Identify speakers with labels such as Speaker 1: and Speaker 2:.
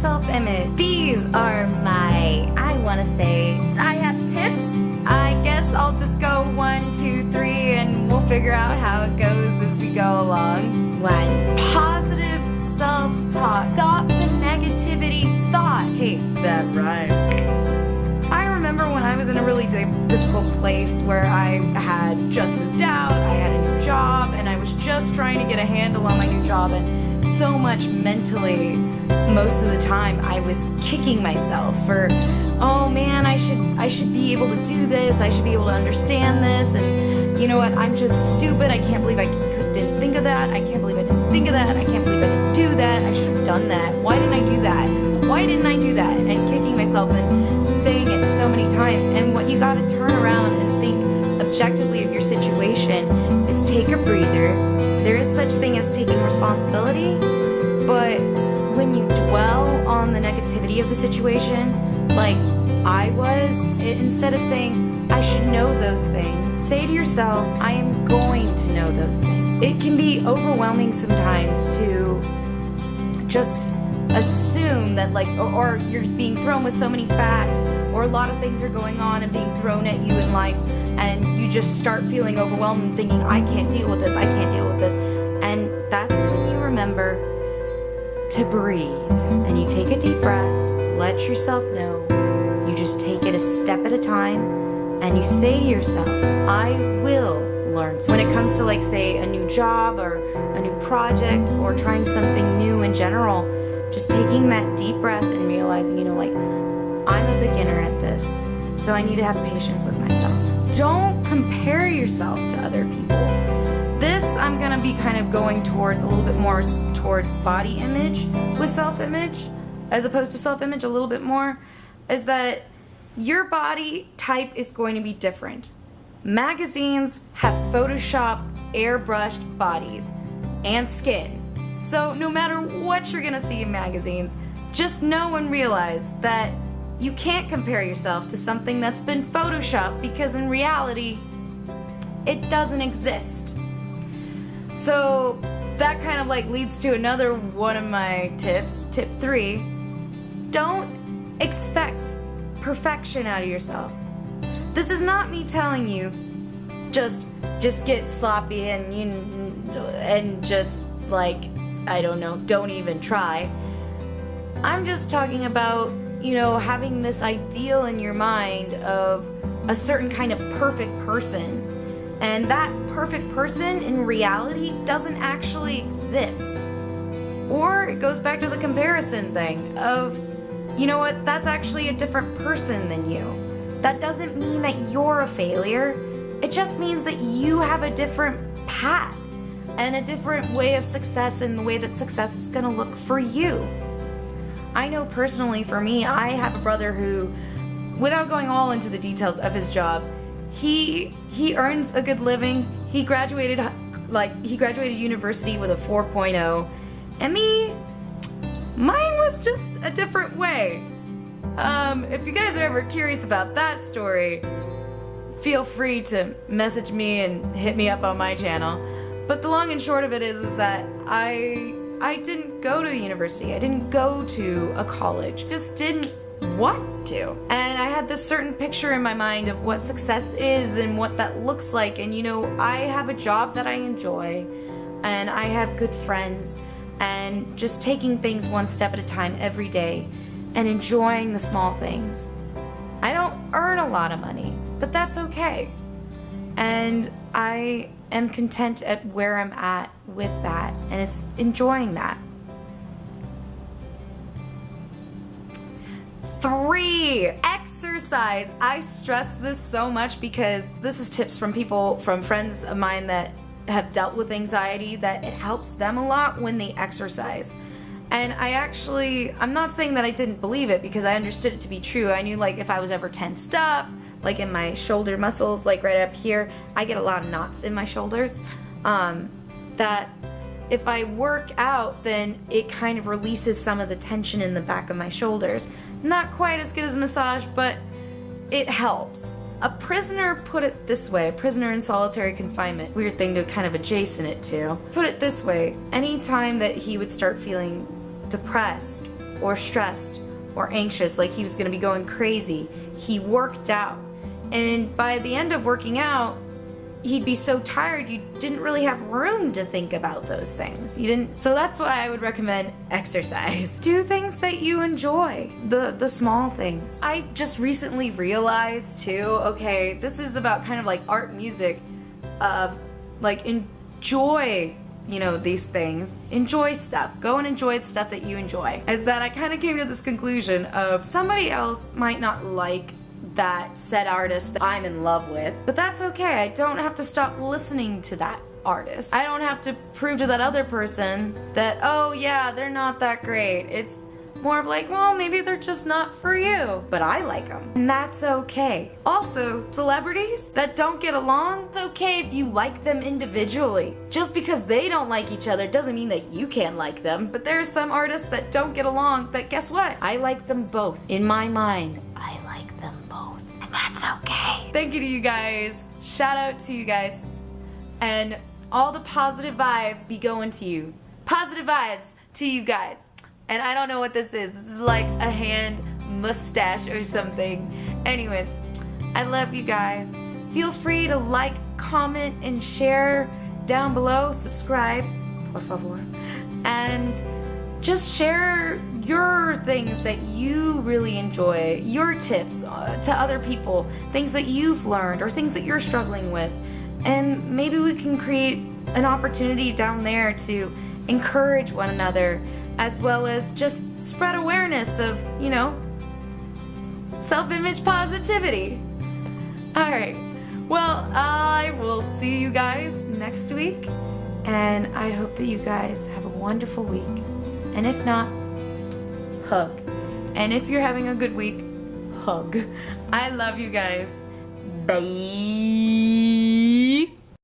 Speaker 1: self-image. These are my, I want to say, I have tips. I guess I'll just go 1, 2, 3 and we'll figure out how it goes as we go along. 1. Positive self-talk. Stop the negativity thought. Hey, that rhymed. I remember when I was in a really difficult place where I had just moved out, I had a new job, and I was just trying to get a handle on my new job, and so much mentally, most of the time, I was kicking myself for, oh man, I should be able to do this, I should be able to understand this, and you know what, I'm just stupid, I can't believe I didn't think of that, I can't believe I didn't think of that, I can't believe I didn't do that, I should have done that, why didn't I do that, why didn't I do that, and kicking myself and saying it so many times. And what you gotta turn around and think objectively of your situation is take a breather. There is such thing as taking responsibility, but when you dwell on the negativity of the situation, like I was, instead of saying, I should know those things, say to yourself, I am going to know those things. It can be overwhelming sometimes to just assume that like, or you're being thrown with so many facts, or a lot of things are going on and being thrown at you in life, and you just start feeling overwhelmed and thinking, I can't deal with this, I can't deal with this. And that's when you remember to breathe, and you take a deep breath, let yourself know, you just take it a step at a time, and you say to yourself, I will learn. So when it comes to like say a new job or a new project or trying something new in general, just taking that deep breath and realizing, you know, like, I'm a beginner at this, so I need to have patience with myself. Don't compare yourself to other people. This, I'm gonna be kind of going towards a little bit more towards body image with self-image, as opposed to self-image a little bit more, is that your body type is going to be different. Magazines have Photoshop airbrushed bodies and skin. So no matter what you're gonna see in magazines, just know and realize that you can't compare yourself to something that's been photoshopped, because in reality, it doesn't exist. So that kind of like leads to another one of my tips, tip 3. Don't expect perfection out of yourself. This is not me telling you just get sloppy and just like, I don't know, don't even try. I'm just talking about, you know, having this ideal in your mind of a certain kind of perfect person. And that perfect person in reality doesn't actually exist. Or it goes back to the comparison thing of, you know what, that's actually a different person than you. That doesn't mean that you're a failure. It just means that you have a different path and a different way of success, and the way that success is gonna look for you. I know personally for me, I have a brother who, without going all into the details of his job, he earns a good living. He graduated university with a 4.0, and me, mine was just a different way. If you guys are ever curious about that story, feel free to message me and hit me up on my channel. But the long and short of it is that I didn't go to university. I didn't go to a college. Just didn't want to. And I had this certain picture in my mind of what success is and what that looks like. And you know, I have a job that I enjoy, and I have good friends, and just taking things one step at a time every day and enjoying the small things. I don't earn a lot of money, but that's okay. And I am content at where I'm at with that, and it's enjoying that. 3, exercise. I stress this so much because this is tips from people, from friends of mine that have dealt with anxiety, that it helps them a lot when they exercise. And I'm not saying that I didn't believe it, because I understood it to be true. I knew like if I was ever tensed up, like in my shoulder muscles, like right up here, I get a lot of knots in my shoulders, that if I work out, then it kind of releases some of the tension in the back of my shoulders. Not quite as good as a massage, but it helps. A prisoner put it this way, a prisoner in solitary confinement, weird thing to kind of adjacent it to, put it this way: anytime that he would start feeling depressed or stressed or anxious, like he was going to be going crazy. He worked out. And by the end of working out, he'd be so tired you didn't really have room to think about those things. So that's why I would recommend exercise. Do things that you enjoy, the small things. I just recently realized too, okay, this is about kind of like art and music, like enjoy, you know, these things. Enjoy stuff. Go and enjoy the stuff that you enjoy. As that I kind of came to this conclusion of somebody else might not like that said artist that I'm in love with, but that's okay. I don't have to stop listening to that artist. I don't have to prove to that other person that, oh yeah, they're not that great. It's more of like, well, maybe they're just not for you, but I like them, and that's okay. Also, celebrities that don't get along, it's okay if you like them individually. Just because they don't like each other doesn't mean that you can't like them. But there are some artists that don't get along that, guess what? I like them both. In my mind, I like them both, and that's okay. Thank you to you guys. Shout out to you guys, and all the positive vibes be going to you. Positive vibes to you guys. And I don't know what this is. This is like a hand mustache or something. Anyways, I love you guys. Feel free to like, comment, and share down below. Subscribe, por favor. And just share your things that you really enjoy, your tips to other people, things that you've learned or things that you're struggling with. And maybe we can create an opportunity down there to encourage one another, as well as just spread awareness of, you know, self-image positivity. Alright, well, I will see you guys next week, and I hope that you guys have a wonderful week. And if not, hug. And if you're having a good week, hug. I love you guys. Bye.